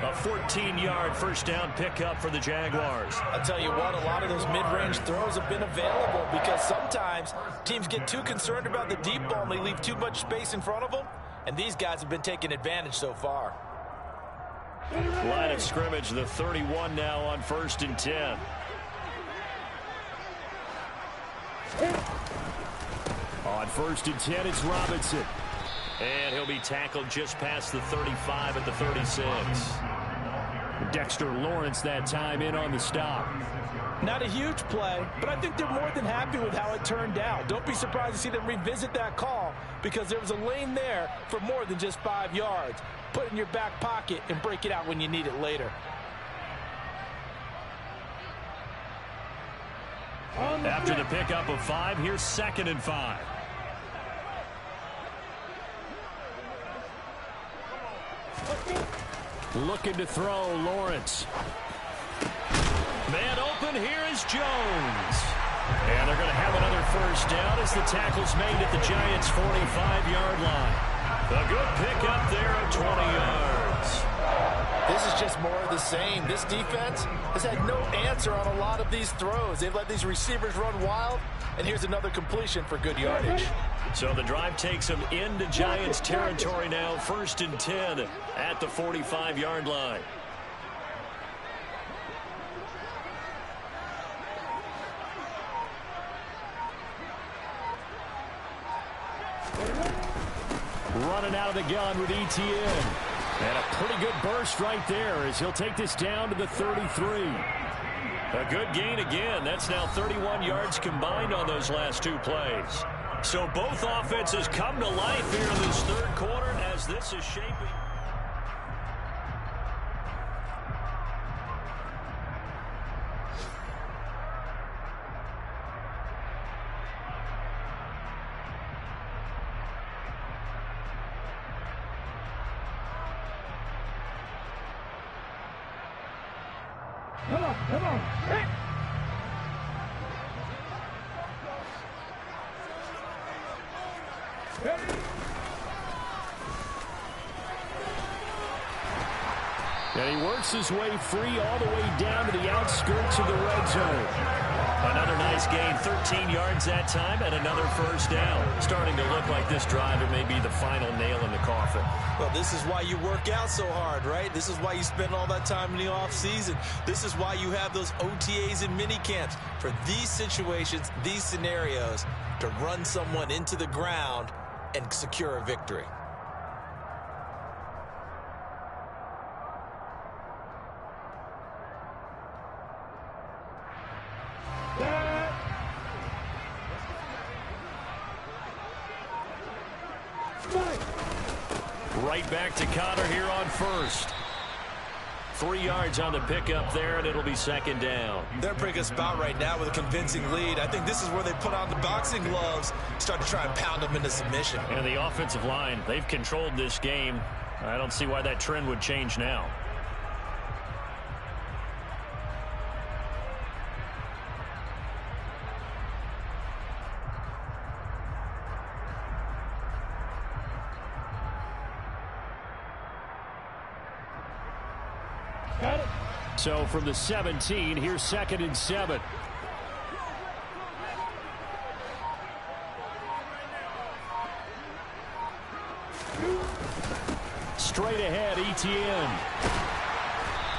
A 14-yard first down pickup for the Jaguars. I'll tell you what, a lot of those mid-range throws have been available because sometimes teams get too concerned about the deep ball and they leave too much space in front of them. And these guys have been taking advantage so far. Line of scrimmage, the 31 now on 1st and 10. On 1st and 10, it's Robinson. And he'll be tackled just past the 35 at the 36. Dexter Lawrence that time in on the stop. Not a huge play, but I think they're more than happy with how it turned out. Don't be surprised to see them revisit that call because there was a lane there for more than just 5 yards. Put it in your back pocket and break it out when you need it later. After the pickup of 5, here's 2nd and 5. Looking to throw, Lawrence. Man open, here is Jones. And they're going to have another first down as the tackle's made at the Giants' 45-yard line. A good pickup there of 20 yards. This is just more of the same. This defense has had no answer on a lot of these throws. They've let these receivers run wild, and here's another completion for good yardage. So the drive takes them into Giants territory now, 1st and 10 at the 45-yard line. Running out of the gun with Etienne. And a pretty good burst right there as he'll take this down to the 33. A good gain again. That's now 31 yards combined on those last 2 plays. So both offenses come to life here in this 3rd quarter as this is shaping. Come on. Hey. And he works his way free all the way down to the outskirts of the red zone. Another nice gain, 13 yards that time, and another first down. Starting to look like this drive, it may be the final nail in the coffin. Well, this is why you work out so hard, right? This is why you spend all that time in the offseason. This is why you have those OTAs and mini camps for these situations, these scenarios, to run someone into the ground and secure a victory. Right back to Connor here on first. 3 yards on the pickup there, and it'll be 2nd down. They're in a pretty good spot right now with a convincing lead. I think this is where they put on the boxing gloves, start to try and pound them into submission. And the offensive line, they've controlled this game. I don't see why that trend would change now. So from the 17, here's 2nd and 7. Straight ahead, Etienne.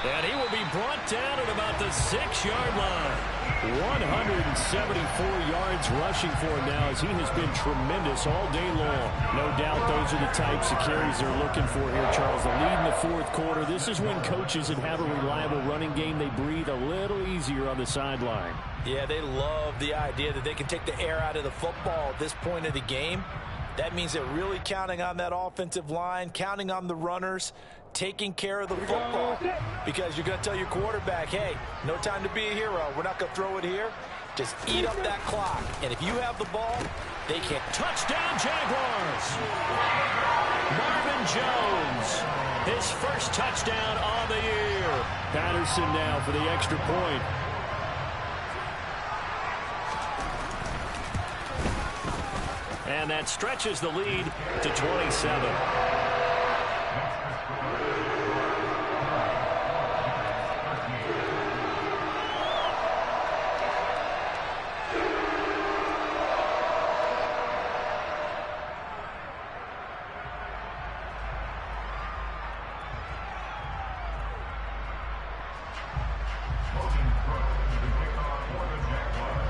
And he will be brought down at about the 6-yard line. 174 yards rushing for him now as he has been tremendous all day long. No doubt those are the types of carries they're looking for here, Charles. The lead in the 4th quarter. This is when coaches that have a reliable running game, they breathe a little easier on the sideline. Yeah, they love the idea that they can take the air out of the football at this point of the game. That means they're really counting on that offensive line, counting on the runners, taking care of the football. Because you're going to tell your quarterback, hey, no time to be a hero. We're not going to throw it here. Just eat up that clock. And if you have the ball, they can't. Touchdown, Jaguars. Marvin Jones, his first touchdown on the year. Patterson now for the extra point. And that stretches the lead to 27.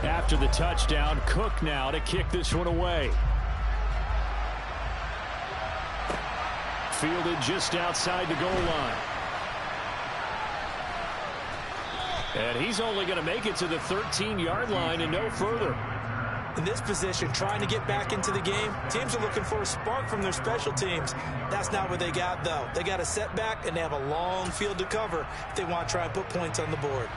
After the touchdown, Cook now to kick this one away. Fielded just outside the goal line. And he's only going to make it to the 13-yard line and no further. In this position, trying to get back into the game, teams are looking for a spark from their special teams. That's not what they got, though. They got a setback, and they have a long field to cover if they want to try and put points on the board.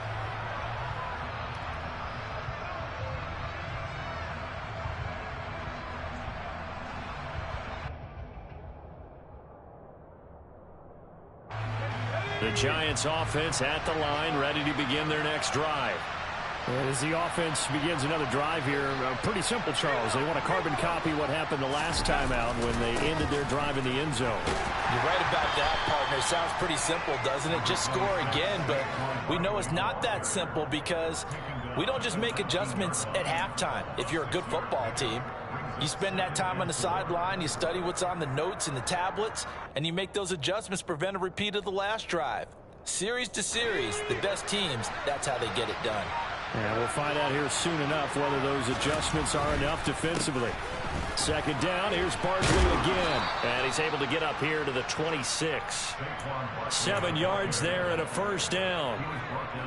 The Giants offense at the line, ready to begin their next drive. And as the offense begins another drive here, pretty simple, Charles. They want to carbon copy what happened the last time out when they ended their drive in the end zone. You're right about that, partner. Sounds pretty simple, doesn't it? Just score again, but we know it's not that simple because we don't just make adjustments at halftime if you're a good football team. You spend that time on the sideline, you study what's on the notes and the tablets, and you make those adjustments to prevent a repeat of the last drive. Series to series, the best teams, that's how they get it done. And we'll find out here soon enough whether those adjustments are enough defensively. Second down, here's Barkley again. And he's able to get up here to the 26. 7 yards there and a first down.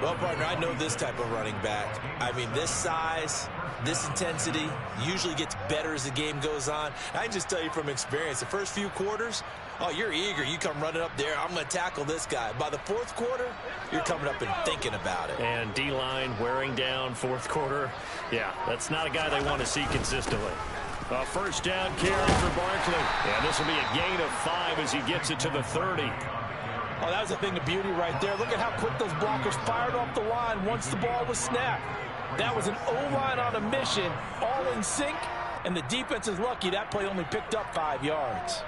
Well, partner, I know this type of running back. I mean, this size, this intensity usually gets better as the game goes on. I can just tell you from experience, the first few quarters, oh, you're eager. You come running up there, I'm going to tackle this guy. By the fourth quarter, you're coming up and thinking about it. And D-line wearing down fourth quarter. Yeah, that's not a guy they want to see consistently. A first down carry for Barkley. And this will be a gain of 5 as he gets it to the 30. Oh, that was a thing of beauty right there. Look at how quick those blockers fired off the line once the ball was snapped. That was an O-line on a mission, all in sync, and the defense is lucky that play only picked up 5 yards.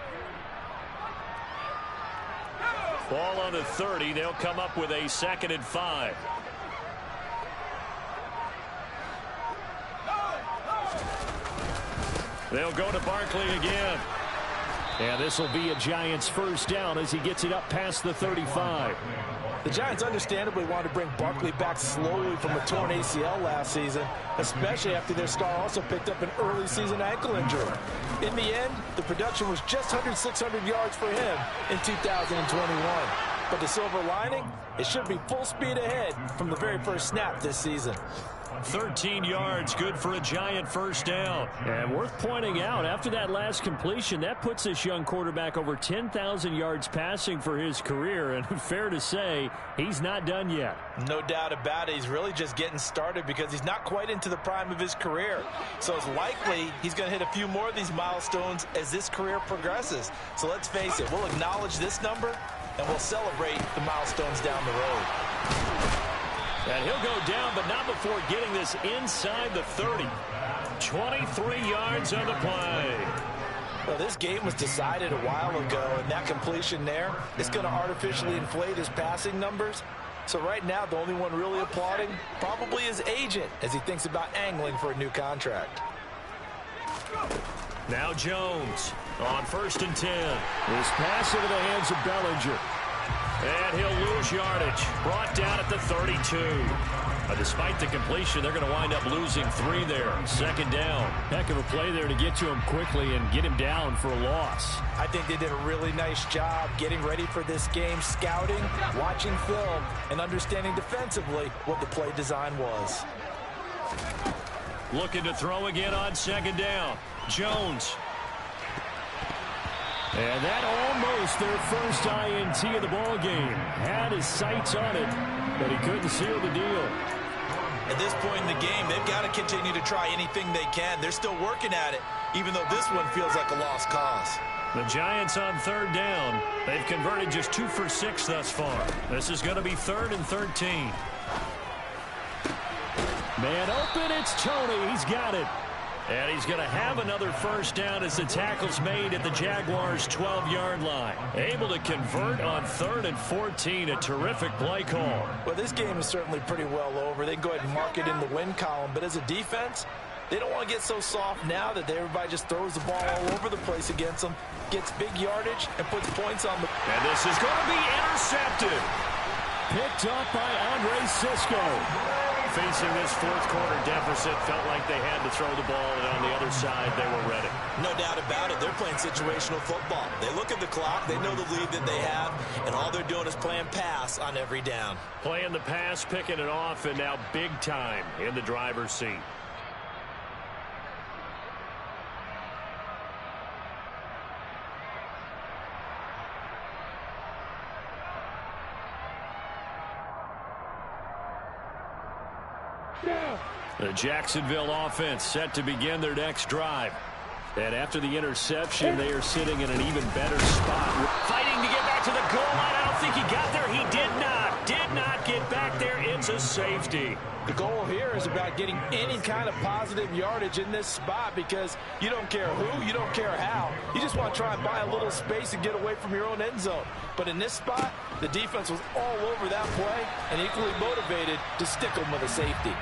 Ball on the 30. They'll come up with a 2nd and 5. They'll go to Barkley again. And this will be a Giants first down as he gets it up past the 35. The Giants understandably wanted to bring Barkley back slowly from a torn ACL last season, especially after their star also picked up an early season ankle injury. In the end, the production was just under 600 yards for him in 2021. But the silver lining, it should be full speed ahead from the very first snap this season. 13 yards, good for a Giant first down. And worth pointing out, after that last completion, that puts this young quarterback over 10,000 yards passing for his career. And fair to say, he's not done yet. No doubt about it. He's really just getting started because he's not quite into the prime of his career. So it's likely he's going to hit a few more of these milestones as this career progresses. So let's face it, we'll acknowledge this number and we'll celebrate the milestones down the road. And he'll go down, but not before getting this inside the 30. 23 yards on the play. Well, this game was decided a while ago, and that completion there is going to artificially inflate his passing numbers. So right now, the only one really applauding probably his agent as he thinks about angling for a new contract. Now Jones on 1st and 10. This pass into the hands of Bellinger. And he'll lose yardage. Brought down at the 32. Despite the completion, they're going to wind up losing 3 there. 2nd down. Heck of a play there to get to him quickly and get him down for a loss. I think they did a really nice job getting ready for this game, scouting, watching film, and understanding defensively what the play design was. Looking to throw again on 2nd down. Jones. And that almost their first INT of the ball game. Had his sights on it, but he couldn't seal the deal. At this point in the game, they've got to continue to try anything they can. They're still working at it, even though this one feels like a lost cause. The Giants on 3rd down. They've converted just 2 for 6 thus far. This is going to be 3rd and 13. Man open, it's Tony. He's got it. And he's going to have another first down as the tackle's made at the Jaguars' 12-yard line. Able to convert on 3rd and 14. A terrific play call. Well, this game is certainly pretty well over. They can go ahead and mark it in the win column. But as a defense, they don't want to get so soft now that everybody just throws the ball all over the place against them, gets big yardage, and puts points on the... And this is going to be intercepted. Picked up by Andre Cisco. Facing this fourth quarter deficit, felt like they had to throw the ball, and on the other side, they were ready. No doubt about it. They're playing situational football. They look at the clock, they know the lead that they have, and all they're doing is playing pass on every down. Playing the pass, picking it off, and now big time in the driver's seat. The Jacksonville offense set to begin their next drive. And after the interception, they are sitting in an even better spot. Fighting to get back to the goal line. I don't think he got there. He did not get back there. It's a safety. The goal here is about getting any kind of positive yardage in this spot because you don't care who, you don't care how. You just want to try and buy a little space and get away from your own end zone. But in this spot, the defense was all over that play and equally motivated to stick them with a safety.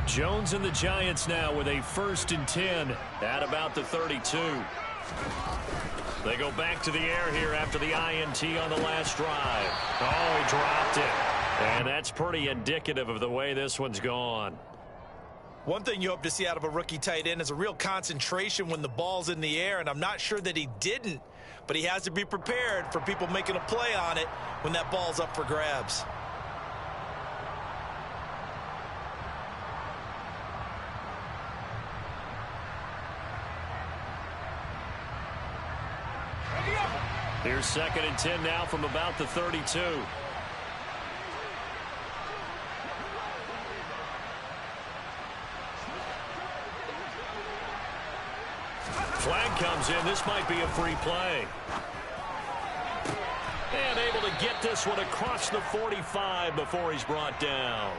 Jones and the Giants now with a 1st and 10 at about the 32. They go back to the air here after the INT on the last drive. Oh, he dropped it. And that's pretty indicative of the way this one's gone. One thing you hope to see out of a rookie tight end is a real concentration when the ball's in the air, and I'm not sure that he didn't, but he has to be prepared for people making a play on it when that ball's up for grabs. Here's 2nd and 10 now from about the 32. Flag comes in. This might be a free play. And able to get this one across the 45 before he's brought down.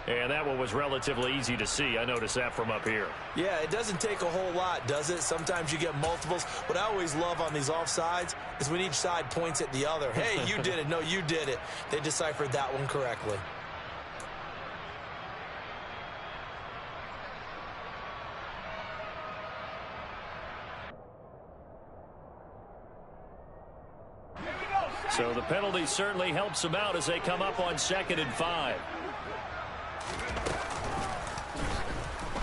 And that one was relatively easy to see. I noticed that from up here. Yeah, it doesn't take a whole lot, does it? Sometimes you get multiples. What I always love on these offsides is when each side points at the other. Hey, you did it. No, you did it. They deciphered that one correctly. So the penalty certainly helps them out as they come up on 2nd and 5.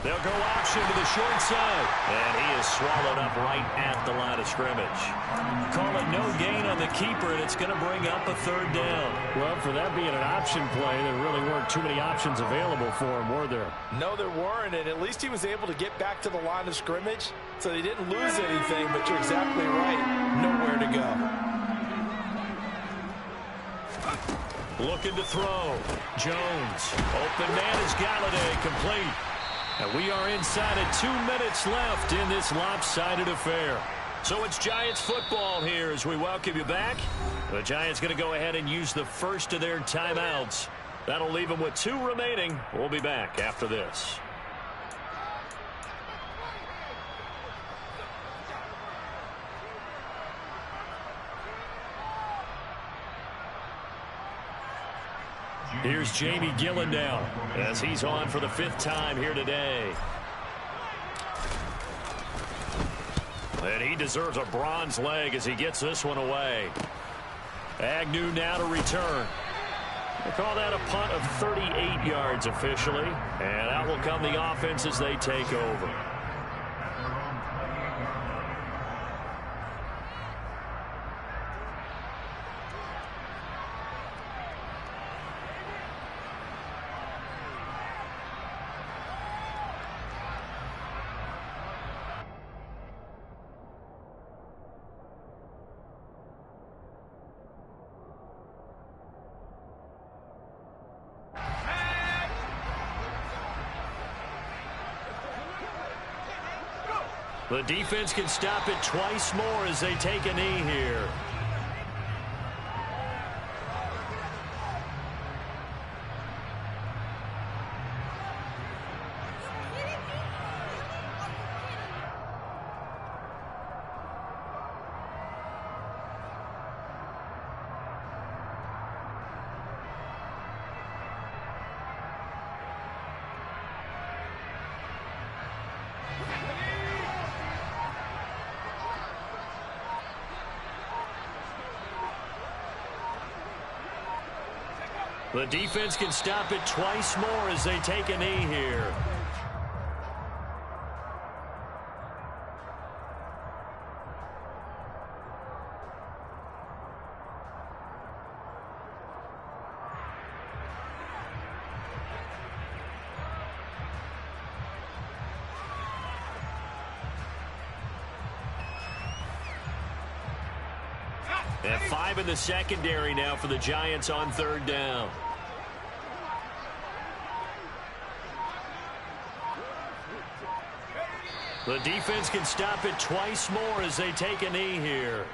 They'll go option to the short side. And he is swallowed up right at the line of scrimmage. Call it no gain on the keeper, and it's going to bring up a 3rd down. Well, for that being an option play, there really weren't too many options available for him, were there? No, there weren't, and at least he was able to get back to the line of scrimmage, so they didn't lose anything, but you're exactly right. Nowhere to go. Looking to throw. Jones. Open man is Galladay, complete. And we are inside of 2 minutes left in this lopsided affair. So it's Giants football here as we welcome you back. The Giants going to go ahead and use the first of their timeouts. That'll leave them with 2 remaining. We'll be back after this. Here's Jamie Gillen now as he's on for the 5th time here today. And he deserves a bronze leg as he gets this one away. Agnew now to return. They call that a punt of 38 yards officially. And out will come the offense as they take over. The defense can stop it twice more as they take a knee here. The defense can stop it twice more as they take a knee here. And 5 in the secondary now for the Giants on 3rd down. The defense can stop it twice more as they take a knee here.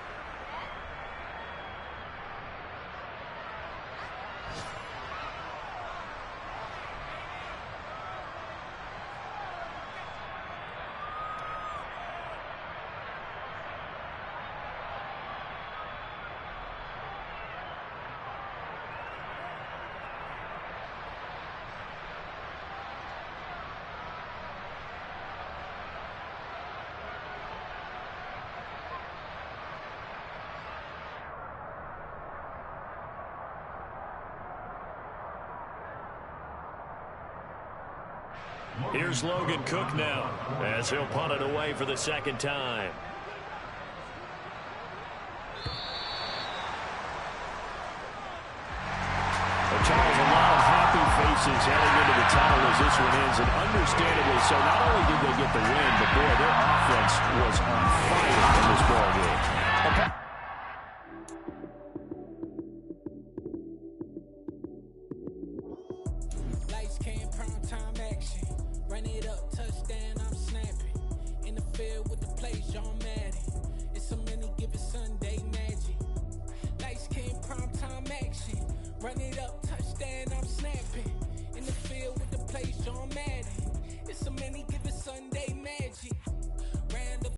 Here's Logan Cook now as he'll punt it away for the 2nd time. Well, Charles, a lot of happy faces heading into the tunnel as this one ends, and understandably so. Not only did they get the win, but boy, their offense was on fire in this ball game. Okay. Lights came, prime time action. Run it up, touchdown, I'm snapping. In the field with the play, John Madden. It's a many given Sunday magic. Lights came, prime time action. Run it up, touchdown, I'm snapping.